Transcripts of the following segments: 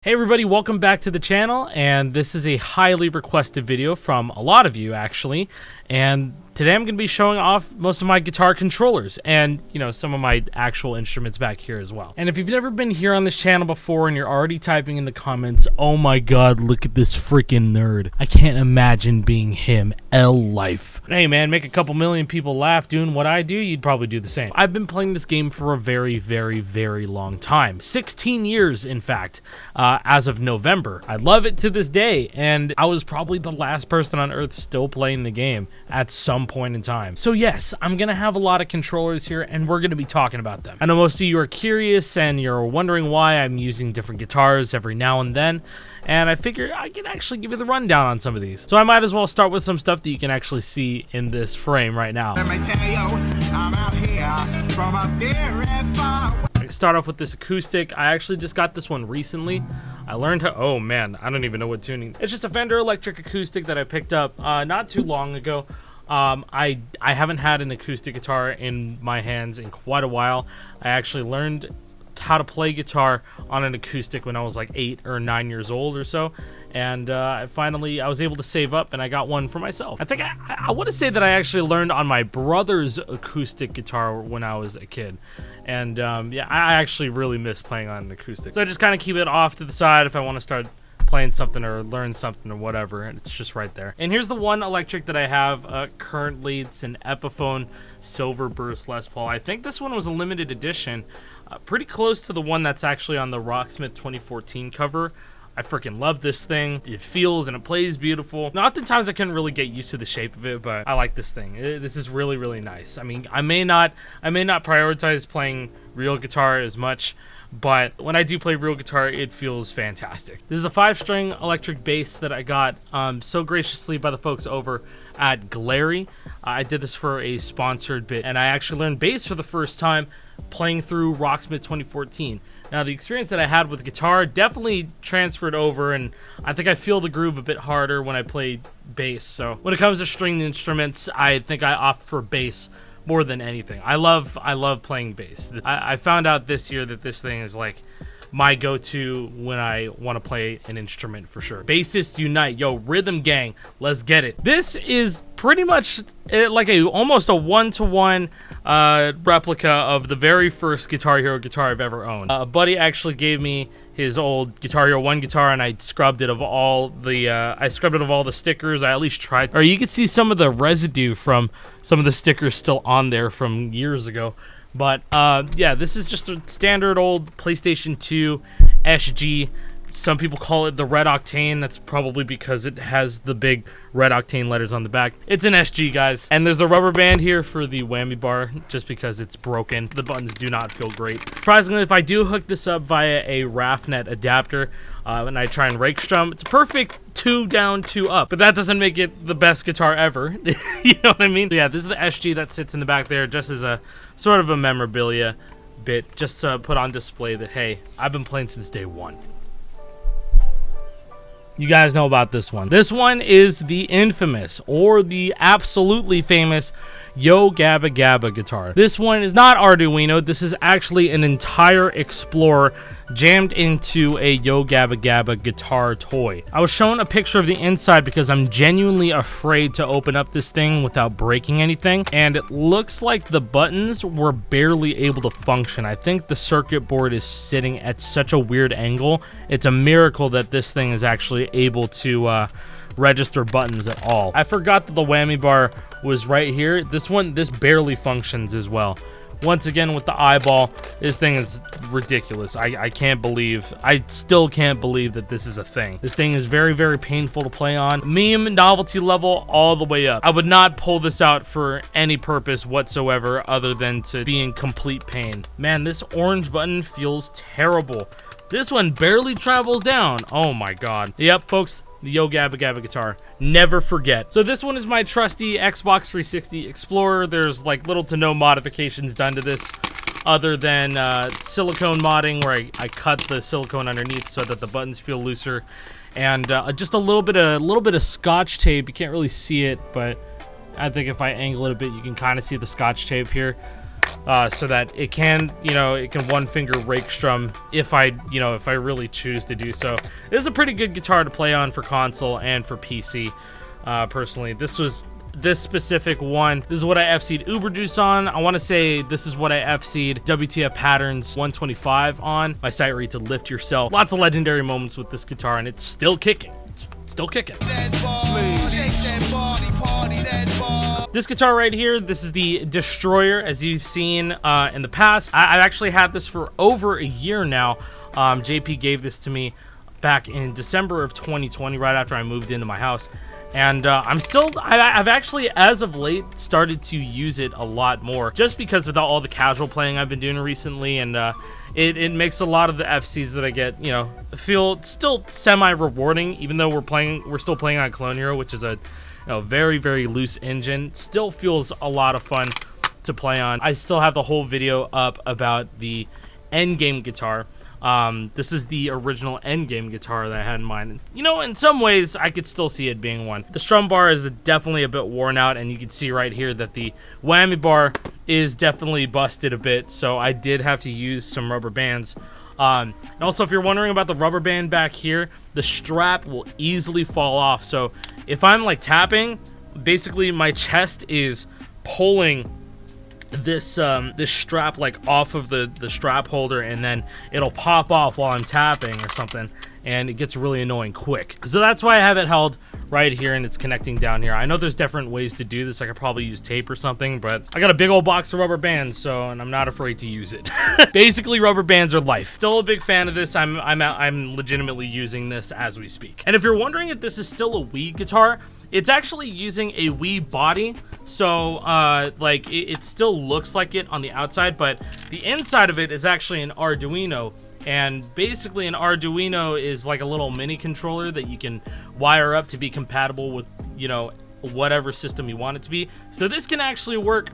Hey everybody, welcome back to the channel, and this is a highly requested video from a lot of you actually, and today I'm going to be showing off most of my guitar controllers and, you know, some of my actual instruments back here as well. And if you've never been here on this channel before and you're already typing in the comments, oh my god, look at this freaking nerd, I can't imagine being him, L-Life. Hey man, make a couple million people laugh doing what I do, you'd probably do the same. I've been playing this game for a very long time. 16 years, in fact, as of November. I love it to this day, and I was probably the last person on earth still playing the game at some point in time. So yes, I'm gonna have a lot of controllers here, and we're gonna be talking about them. I know most of you are curious, and you're wondering why I'm using different guitars every now and then, and I figured I can actually give you the rundown on some of these. So I might as well start with some stuff that you can actually see in this frame right now. Let me tell you, I'm out here from a very far away. I start off with this acoustic. I actually just got this one recently. I learned how, oh man, I don't even know what tuning. It's just a Fender electric acoustic that I picked up not too long ago. I haven't had an acoustic guitar in my hands in quite a while. I actually learned how to play guitar on an acoustic when I was like 8 or 9 years old or so, and I was able to save up and I got one for myself. I think I want to say that I actually learned on my brother's acoustic guitar when I was a kid, and yeah, I actually really miss playing on an acoustic, so I just kind of keep it off to the side if I want to start playing something or learn something or whatever, and it's just right there. And here's the one electric that I have currently. It's an Epiphone Silver Burst Les Paul. I think this one was a limited edition, pretty close to the one that's actually on the Rocksmith 2014 cover. I freaking love this thing. It feels and it plays beautiful. Now, oftentimes I couldn't really get used to the shape of it, but I like this thing. This is really nice. I mean, I may not prioritize playing real guitar as much, but when I do play real guitar, it feels fantastic. This is a 5-string electric bass that I got so graciously by the folks over at Glary. I did this for a sponsored bit, and I actually learned bass for the first time playing through Rocksmith 2014. Now, the experience that I had with guitar definitely transferred over, and I think I feel the groove a bit harder when I play bass. So when it comes to stringed instruments, I think I opt for bass more than anything. I love playing bass. I found out this year that this thing is like my go-to when I want to play an instrument for sure. Bassists unite. Yo, rhythm gang, let's get it. This is pretty much like almost a one-to-one replica of the very first Guitar Hero guitar I've ever owned. A buddy actually gave me his old Guitar Hero 1 guitar, and I scrubbed it of all the stickers. I at least tried. Or you can see some of the residue from some of the stickers still on there from years ago. But yeah, this is just a standard old PlayStation 2 SG. Some people call it the Red Octane. That's probably because it has the big Red Octane letters on the back. It's an SG, guys. And there's a rubber band here for the whammy bar, just because it's broken. The buttons do not feel great. Surprisingly, if I do hook this up via a RAFnet adapter, and I try and rake strum, it's a perfect 2 down, 2 up. But that doesn't make it the best guitar ever. You know what I mean? So yeah, this is the SG that sits in the back there, just as a sort of a memorabilia bit, just to put on display that, hey, I've been playing since day one. You guys know about this one. This one is the infamous, or the absolutely famous, Yo Gabba Gabba guitar. This one is not Arduino. This is actually an entire Explorer jammed into a Yo Gabba Gabba guitar toy. I was shown a picture of the inside because I'm genuinely afraid to open up this thing without breaking anything, and it looks like the buttons were barely able to function. I think the circuit board is sitting at such a weird angle. It's a miracle that this thing is actually able to register buttons at all. I forgot that the whammy bar was right here. This barely functions as well. Once again, with the eyeball, this thing is ridiculous. I still can't believe that this is a thing. This thing is very painful to play on. Meme novelty level all the way up. I would not pull this out for any purpose whatsoever other than to be in complete pain. Man, this orange button feels terrible. This one barely travels down. Oh my god. Yep, folks, the Yo Gabba Gabba guitar. Never forget. So this one is my trusty Xbox 360 Explorer. There's like little to no modifications done to this other than silicone modding, where I cut the silicone underneath so that the buttons feel looser, and just a little bit of Scotch tape. You can't really see it, but I think if I angle it a bit, you can kind of see the Scotch tape here. so that it can, it can one finger rake strum if I really choose to do so. It is a pretty good guitar to play on for console and for PC. Personally, this specific one, this is what I FC'd Uberjuice on. I want to say this is what I FC'd WTF Patterns 125 on. My site read to Lift Yourself. Lots of legendary moments with this guitar, and it's still kicking. It's still kicking. This guitar right here, this is the Destroyer, as you've seen in the past. I've actually had this for over a year now. JP gave this to me back in December of 2020, right after I moved into my house. And I've actually, as of late, started to use it a lot more, just because of all the casual playing I've been doing recently, and it makes a lot of the FCs that I get, feel still semi-rewarding, even though we're still playing on Clone Hero, which is a very, very loose engine. Still feels a lot of fun to play on. I still have the whole video up about the endgame guitar. This is the original endgame guitar that I had in mind. In some ways, I could still see it being one. The strum bar is definitely a bit worn out, and you can see right here that the whammy bar is definitely busted a bit, so I did have to use some rubber bands. And also, if you're wondering about the rubber band back here, the strap will easily fall off. So if I'm like tapping, basically my chest is pulling this this strap like off of the strap holder, and then it'll pop off while I'm tapping or something, and it gets really annoying quick. So that's why I have it held right here, and it's connecting down here. I know there's different ways to do this. I could probably use tape or something, but I got a big old box of rubber bands, and I'm not afraid to use it. Basically, rubber bands are life. Still a big fan of this. I'm legitimately using this as we speak. And if you're wondering if this is still a Wii guitar, it's actually using a Wii body, so it still looks like it on the outside, but the inside of it is actually an Arduino. And basically an Arduino is like a little mini controller that you can wire up to be compatible with, whatever system you want it to be. So this can actually work.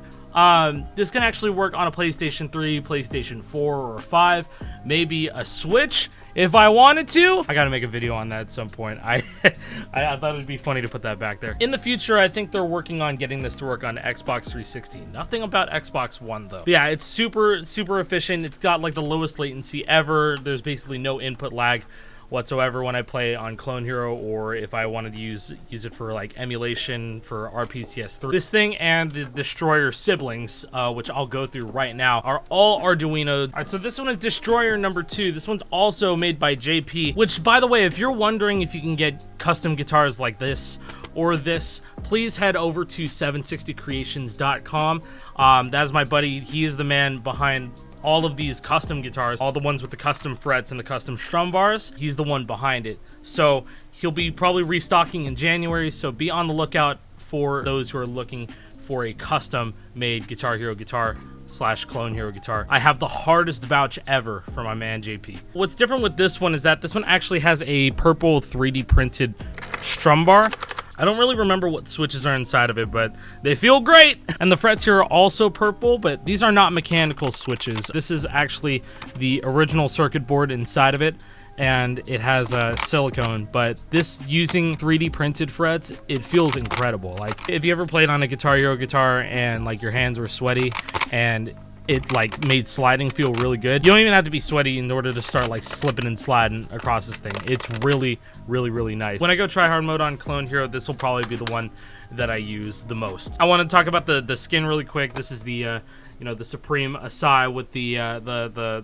This can actually work on a PlayStation 3, PlayStation 4, or 5, maybe a Switch if I wanted to. I gotta make a video on that at some point. I thought it'd be funny to put that back there. In the future, I think they're working on getting this to work on Xbox 360. Nothing about Xbox One, though. But yeah, it's super, super efficient. It's got like the lowest latency ever. There's basically no input lag whatsoever when I play on Clone Hero, or if I wanted to use it for like emulation for RPCS3. This thing and the Destroyer siblings, which I'll go through right now, are all Arduino. All right, so this one is Destroyer number 2. This one's also made by JP, which, by the way, if you're wondering if you can get custom guitars like this or this, please head over to 760creations.com. That is my buddy. He is the man behind all of these custom guitars, all the ones with the custom frets and the custom strum bars. He's the one behind it. So he'll be probably restocking in January, so be on the lookout for those who are looking for a custom made Guitar Hero guitar / Clone Hero guitar. I have the hardest vouch ever for my man JP. What's different with this one is that this one actually has a purple 3D printed strum bar. I don't really remember what switches are inside of it, but they feel great. And the frets here are also purple, but these are not mechanical switches. This is actually the original circuit board inside of it, and it has silicone. But this, using 3D printed frets, it feels incredible. Like, if you ever played on a Guitar Hero guitar and like your hands were sweaty and it like made sliding feel really good, you don't even have to be sweaty in order to start like slipping and sliding across this thing. It's really, really, really nice. When I go try hard mode on Clone Hero, this will probably be the one that I use the most. I want to talk about the skin really quick. This is the the Supreme Asai with the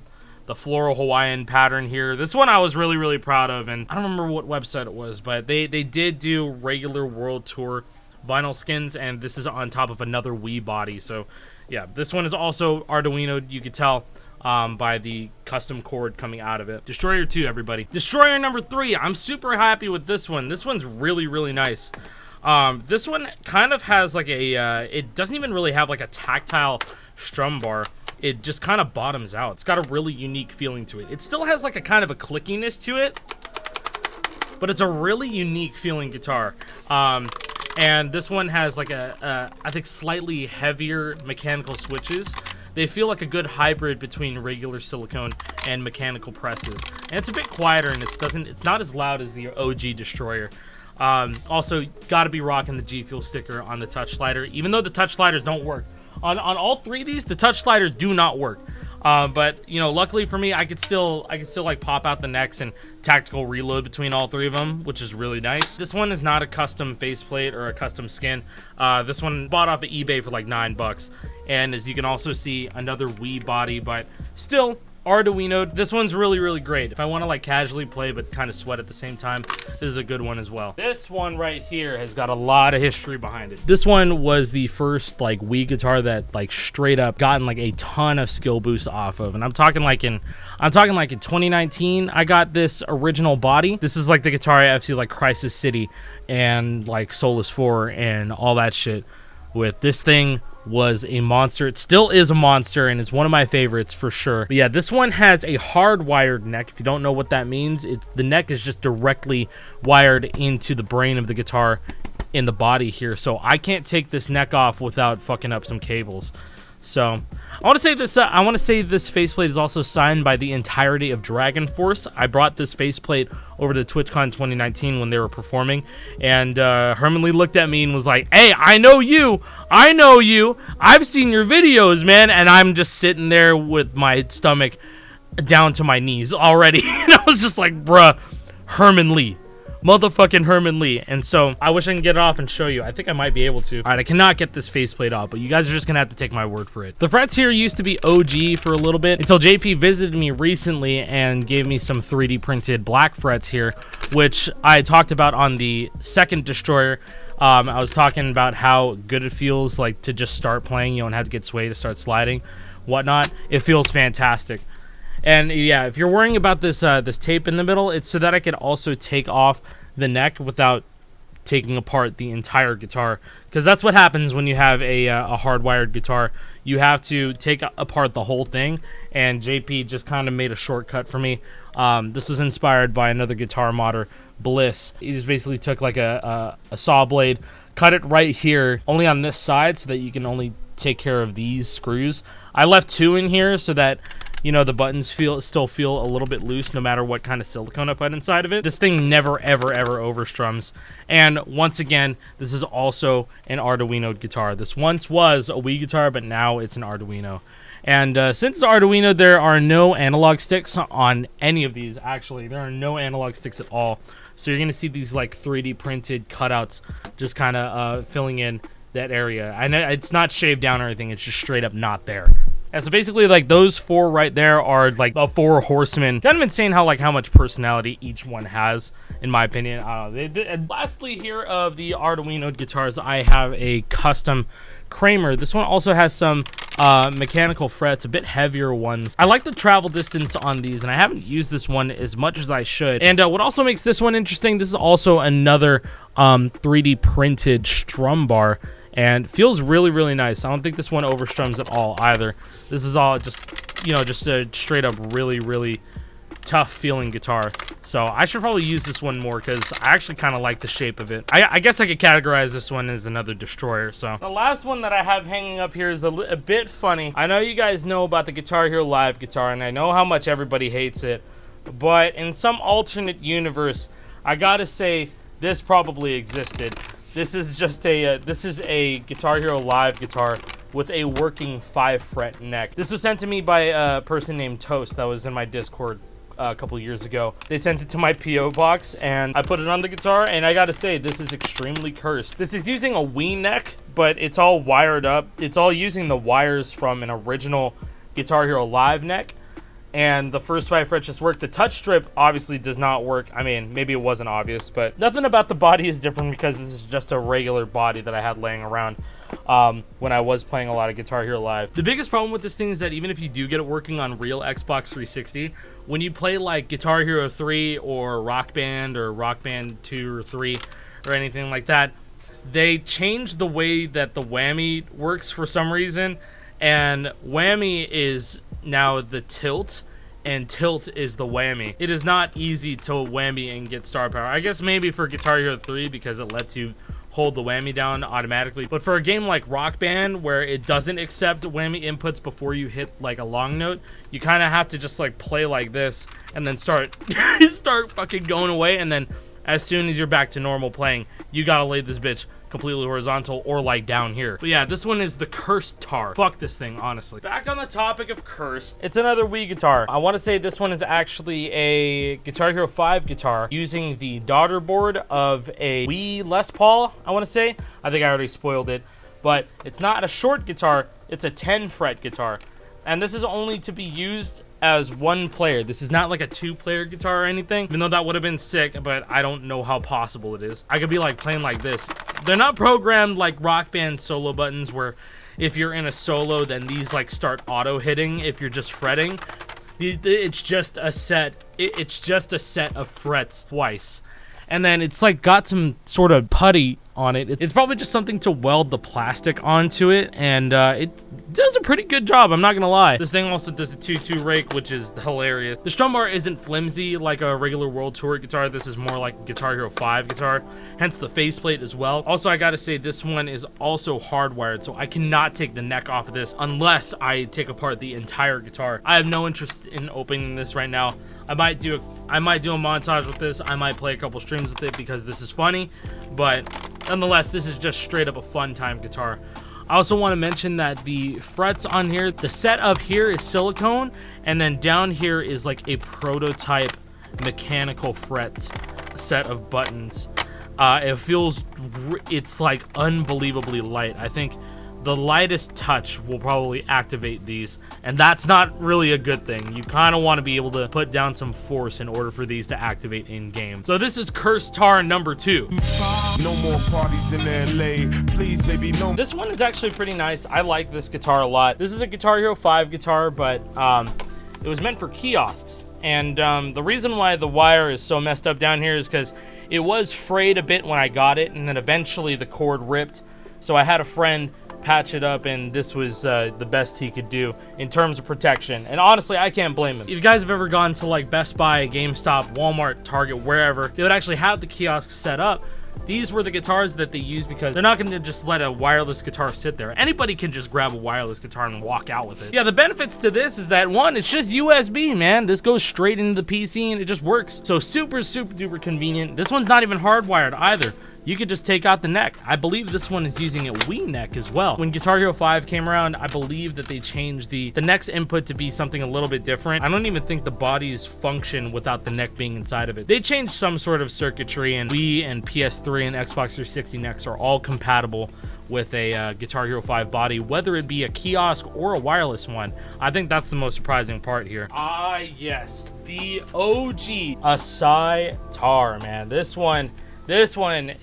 floral Hawaiian pattern here. This one I was really, really proud of, and I don't remember what website it was, but they did do regular World Tour vinyl skins, and this is on top of another Wii body. So yeah, this one is also Arduino. You could tell by the custom cord coming out of it. Destroyer 2, everybody. Destroyer number 3. I'm super happy with this one. This one's really, really nice. This one kind of has like a, it doesn't even really have like a tactile strum bar. It just kind of bottoms out. It's got a really unique feeling to it. It still has like a kind of a clickiness to it, but it's a really unique feeling guitar. And this one has like I think slightly heavier mechanical switches. They feel like a good hybrid between regular silicone and mechanical presses. And it's a bit quieter, and it's not as loud as the OG Destroyer. Also, gotta be rocking the G Fuel sticker on the touch slider, even though the touch sliders don't work On all three of these, the touch sliders do not work. But you know, luckily for me, I could still like pop out the necks and tactical reload between all three of them, which is really nice. This one is not a custom faceplate or a custom skin. This one bought off of eBay for like $9, and as you can also see, another Wii body, but still Arduino. This one's really great. If I want to like casually play but kind of sweat at the same time, this is a good one as well. This one right here has got a lot of history behind it. This one was the first like Wii guitar that like straight up gotten like a ton of skill boost off of, and I'm talking like in 2019 I got this original body. This is like the guitar I have to like Crisis City and like Solus 4 and all that shit with. This thing was a monster. It still is a monster, and it's one of my favorites for sure. But yeah, this one has a hardwired neck. If you don't know what that means, the neck is just directly wired into the brain of the guitar in the body here. So I can't take this neck off without fucking up some cables. So I want to say this faceplate is also signed by the entirety of Dragon Force. I brought this faceplate over to TwitchCon 2019 when they were performing, and Herman Lee looked at me and was like, "Hey, I know you. I've seen your videos, man." And I'm just sitting there with my stomach down to my knees already. And I was just like, bruh, Herman Lee. Motherfucking Herman Lee. And so I wish I can get it off and show you. I think I might be able to. All right, I cannot get this faceplate off, but you guys are just gonna have to take my word for it. The frets here used to be OG for a little bit until JP visited me recently and gave me some 3D printed black frets here, which I talked about on the second Destroyer. I was talking about how good it feels like to just start playing. You don't have to get sway to start sliding, whatnot. It feels fantastic. And yeah, if you're worrying about this this tape in the middle, it's so that I could also take off the neck without taking apart the entire guitar, because that's what happens when you have a hardwired guitar. You have to take apart the whole thing, and JP just kind of made a shortcut for me. This was inspired by another guitar modder, Bliss. He just basically took like a saw blade, cut it right here, only on this side, so that you can only take care of these screws. I left 2 in here so that, you know, the buttons still feel a little bit loose no matter what kind of silicone I put inside of it. This thing never ever overstrums. And once again, this is also an Arduino guitar. This once was a Wii guitar, but now it's an Arduino. And since it's Arduino, there are no analog sticks on any of these. Actually, there are no analog sticks at all. So you're gonna see these like 3D printed cutouts just kind of filling in that area. I know it's not shaved down or anything, it's just straight up not there. And so basically, like, those 4 right there are like the 4 horsemen. Kind of insane how much personality each one has, in my opinion. I don't know. And lastly here of the Arduino guitars, I have a custom Kramer. This one also has some mechanical frets, a bit heavier ones. I like the travel distance on these, and I haven't used this one as much as I should. And what also makes this one interesting, this is also another 3D printed strum bar, and feels really nice. I don't think this one overstrums at all either. This is all just, you know, just a straight up really tough feeling guitar. So I should probably use this one more because I actually kind of like the shape of it. I guess I could categorize this one as another Destroyer. So the last one that I have hanging up here is a bit funny. I know you guys know about the Guitar Hero Live guitar, and I know how much everybody hates it, but in some alternate universe, I gotta say this probably existed. This is just this is a Guitar Hero Live guitar with a working 5-fret neck. This was sent to me by a person named Toast that was in my Discord a couple years ago. They sent it to my P.O. box, and I put it on the guitar, and I gotta say, this is extremely cursed. This is using a Wii neck, but it's all wired up. It's all using the wires from an original Guitar Hero Live neck, and the first 5 frets just work. The touch strip obviously does not work. I mean, maybe it wasn't obvious, but nothing about the body is different because this is just a regular body that I had laying around when I was playing a lot of Guitar Hero Live. The biggest problem with this thing is that even if you do get it working on real Xbox 360, when you play like Guitar Hero 3 or Rock Band or Rock Band 2 or 3 or anything like that, they changed the way that the whammy works for some reason, and whammy is now the tilt, and tilt is the whammy. It is not easy to whammy and get star power. I guess maybe for Guitar Hero 3 because it lets you hold the whammy down automatically, but for a game like Rock Band where it doesn't accept whammy inputs before you hit like a long note, you kind of have to just like play like this and then start fucking going away, and then as soon as you're back to normal playing, you gotta lay this bitch completely horizontal or like down here. But yeah, this one is the Cursed Tar. Fuck this thing, honestly. Back on the topic of Cursed, it's another Wii guitar. I want to say this one is actually a Guitar Hero 5 guitar using the daughter board of a Wii Les Paul, I want to say. I think I already spoiled it. But it's not a short guitar, it's a 10 fret guitar. And this is only to be used as one player. This is not like a 2-player guitar or anything, even though that would have been sick, but I don't know how possible it is. I could be like playing like this. They're not programmed like Rock Band solo buttons where if you're in a solo, then these like start auto hitting if you're just fretting. It's just a set. It's just a set of frets twice. And then it's like got some sort of putty on it. It's probably just something to weld the plastic onto it, and it does a pretty good job, I'm not gonna lie. This thing also does a 2-2 rake, which is hilarious. The strum bar isn't flimsy like a regular World Tour guitar. This is more like a Guitar Hero 5 guitar, hence the faceplate as well. Also, I gotta say, this one is also hardwired, so I cannot take the neck off of this unless I take apart the entire guitar. I have no interest in opening this right now. I might do a montage with this. I might play a couple streams with it because this is funny, but nonetheless, this is just straight up a fun time guitar. I also want to mention that the frets on here, the set up here is silicone, and then down here is like a prototype mechanical fret set of buttons. It's like unbelievably light. I think the lightest touch will probably activate these, and that's not really a good thing. You kind of want to be able to put down some force in order for these to activate in game. So this is Cursed Tar number 2. No more parties in LA, please baby, no. This one is actually pretty nice. I like this guitar a lot. This is a Guitar Hero 5 guitar, but it was meant for kiosks. And the reason why the wire is so messed up down here is because it was frayed a bit when I got it, and then eventually the cord ripped. So I had a friend patch it up, and this was the best he could do in terms of protection. And honestly, I can't blame him. If you guys have ever gone to like Best Buy, GameStop, Walmart, Target, wherever, they would actually have the kiosks set up. These were the guitars that they used because they're not going to just let a wireless guitar sit there. Anybody can just grab a wireless guitar and walk out with it. Yeah, the benefits to this is that, one, it's just USB, man. This goes straight into the PC and it just works. So super, super duper convenient. This one's not even hardwired either. You could just take out the neck. I believe this one is using a Wii neck as well. When Guitar Hero 5 came around, I believe that they changed the neck's input to be something a little bit different. I don't even think the bodies function without the neck being inside of it. They changed some sort of circuitry, and Wii and PS3 and Xbox 360 necks are all compatible with a Guitar Hero 5 body, whether it be a kiosk or a wireless one. I think that's the most surprising part here. Ah, yes, the OG Asai Tar, man. This one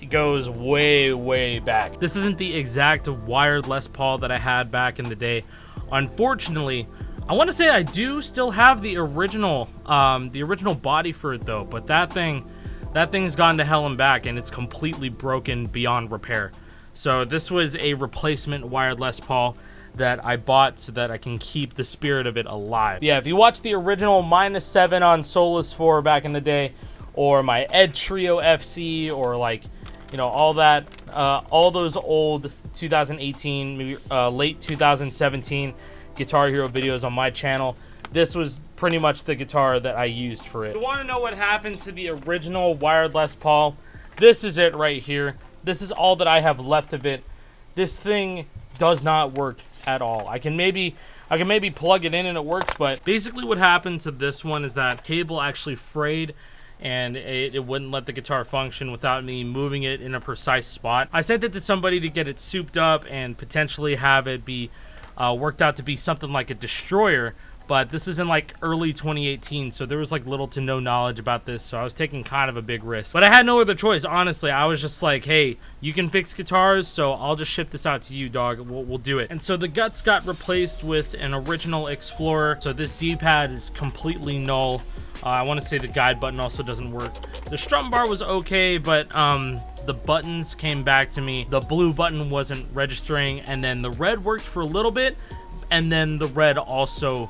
goes way, way back. This isn't the exact wired Les Paul that I had back in the day. Unfortunately, I want to say I do still have the original body for it though, but that thing's gone to hell and back, and it's completely broken beyond repair. So this was a replacement wired Les Paul that I bought so that I can keep the spirit of it alive. Yeah, if you watch the original -7 on Solus 4 back in the day, or my Ed Trio FC, or like, you know, all that, all those old 2018, maybe late 2017 Guitar Hero videos on my channel, this was pretty much the guitar that I used for it. If you want to know what happened to the original wired Les Paul, this is it right here. This is all that I have left of it. This thing does not work at all. I can maybe plug it in and it works, but basically what happened to this one is that cable actually frayed, and it wouldn't let the guitar function without me moving it in a precise spot. I sent it to somebody to get it souped up and potentially have it be worked out to be something like a destroyer, but this is in like early 2018, so there was like little to no knowledge about this, so I was taking kind of a big risk. But I had no other choice, honestly. I was just like, hey, you can fix guitars, so I'll just ship this out to you, dog. We'll do it. And so the guts got replaced with an original Explorer, so this D-pad is completely null. I want to say the guide button also doesn't work. The strum bar was okay, but the buttons came back to me. The blue button wasn't registering, and then the red worked for a little bit, and then the red also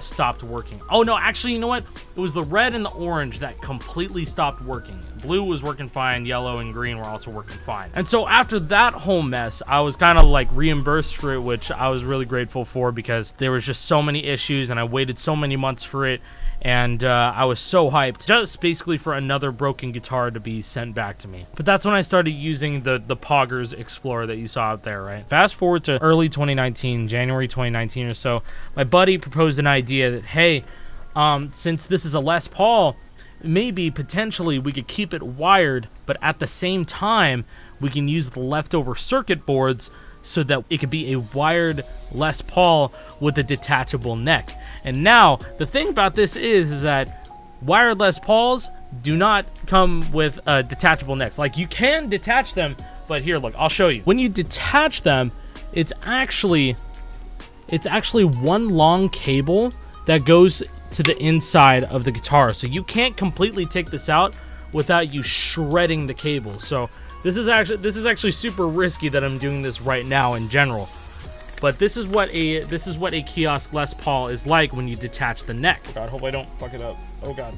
stopped working. Oh no, actually, you know what? It was the red and the orange that completely stopped working. Blue was working fine, yellow and green were also working fine. And so after that whole mess, I was kind of like reimbursed for it, which I was really grateful for because there was just so many issues and I waited so many months for it. And I was so hyped, just basically for another broken guitar to be sent back to me. But that's when I started using the Poggers Explorer that you saw out there, right? Fast forward to early 2019, January 2019 or so, my buddy proposed an idea that, hey, since this is a Les Paul, maybe potentially we could keep it wired, but at the same time, we can use the leftover circuit boards so that it could be a wired Les Paul with a detachable neck. And now, the thing about this is that wired Les Pauls do not come with detachable necks. Like, you can detach them, but here, look, I'll show you. When you detach them, it's actually one long cable that goes to the inside of the guitar. So you can't completely take this out without you shredding the cable. So this is actually super risky that I'm doing this right now in general. But this is what a Kiosk Les Paul is like when you detach the neck. God, hope I don't fuck it up. Oh God.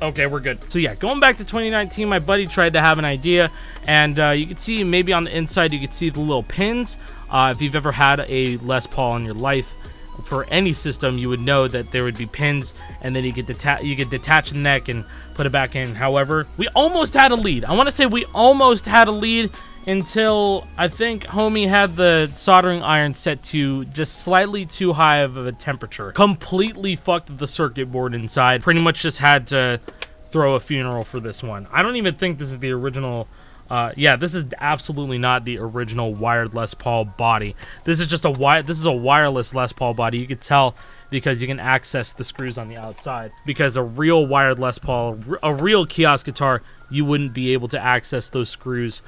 Okay, we're good. So yeah, going back to 2019, my buddy tried to have an idea, and you can see maybe on the inside you can see the little pins. If you've ever had a Les Paul in your life, for any system, you would know that there would be pins, and then you could detach the neck and put it back in. However, we almost had a lead. I want to say we almost had a lead until I think homie had the soldering iron set to just slightly too high of a temperature. Completely fucked the circuit board inside. Pretty much just had to throw a funeral for this one. I don't even think this is the original. Yeah, this is absolutely not the original wired Les Paul body. This is just a wireless Les Paul body. You could tell because you can access the screws on the outside. Because a real wired Les Paul, a real Kiosk guitar, you wouldn't be able to access those screws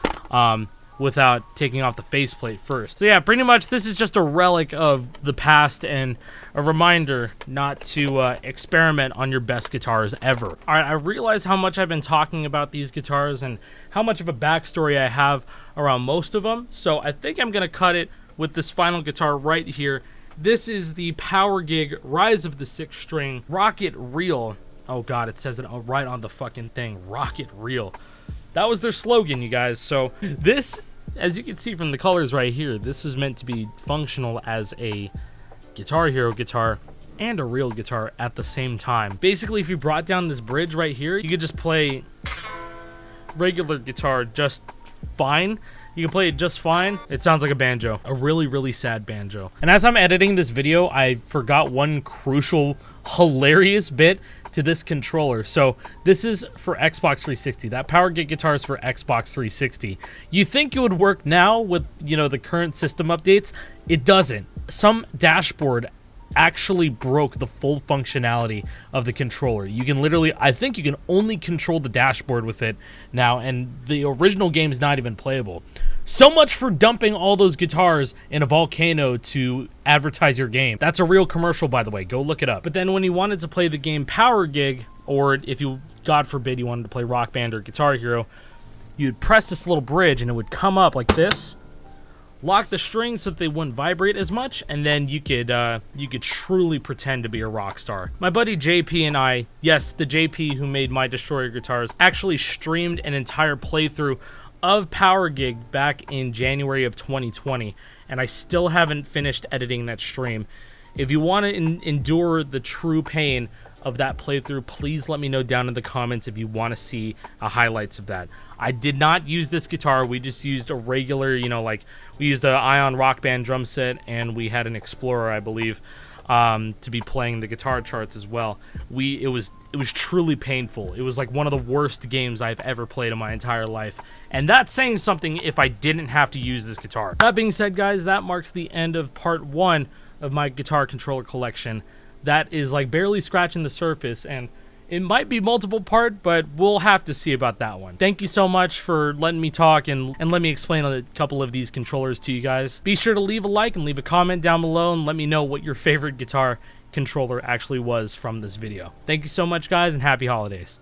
without taking off the faceplate first. So yeah, pretty much this is just a relic of the past and a reminder not to experiment on your best guitars ever. All right, I realize how much I've been talking about these guitars and how much of a backstory I have around most of them, so I think I'm gonna cut it with this final guitar right here. This is the Power Gig Rise of the Sixth String Rocket Reel. Oh God, it says it right on the fucking thing, Rocket Reel. That was their slogan, you guys. So this, as you can see from the colors right here, this is meant to be functional as a Guitar Hero guitar and a real guitar at the same time. Basically, if you brought down this bridge right here, you could just play regular guitar just fine. You can play it just fine. It sounds like a banjo, a really, really sad banjo. And as I'm editing this video, I forgot one crucial, hilarious bit to this controller. So this is for Xbox 360. That Power Gig guitar is for Xbox 360. You think it would work now with, you know, the current system updates? It doesn't. Some dashboard actually broke the full functionality of the controller. You can literally, I think you can only control the dashboard with it now, and the original game is not even playable. So much for dumping all those guitars in a volcano to advertise your game. That's a real commercial, by the way. Go look it up. But then when you wanted to play the game Power Gig, or if you, God forbid, you wanted to play Rock Band or Guitar Hero, you'd press this little bridge and it would come up like this, lock the strings so that they wouldn't vibrate as much, and then you could truly pretend to be a rock star. My buddy JP and I, yes, the JP who made my Destroyer guitars, actually streamed an entire playthrough of Power Gig back in January of 2020, and I still haven't finished editing that stream. If you want to endure the true pain of that playthrough, please let me know down in the comments if you want to see highlights of that. I did not use this guitar. We just used a regular, you know, like we used an Ion Rock Band drum set, and we had an Explorer, I believe, to be playing the guitar charts as well. It was truly painful. It was like one of the worst games I've ever played in my entire life, and that's saying something if I didn't have to use this guitar. That being said, guys, that marks the end of part 1 of my guitar controller collection. That is like barely scratching the surface, and it might be multiple part, but we'll have to see about that one. Thank you so much for letting me talk and let me explain a couple of these controllers to you guys. Be sure to leave a like and leave a comment down below and let me know what your favorite guitar controller actually was from this video. Thank you so much, guys, and happy holidays.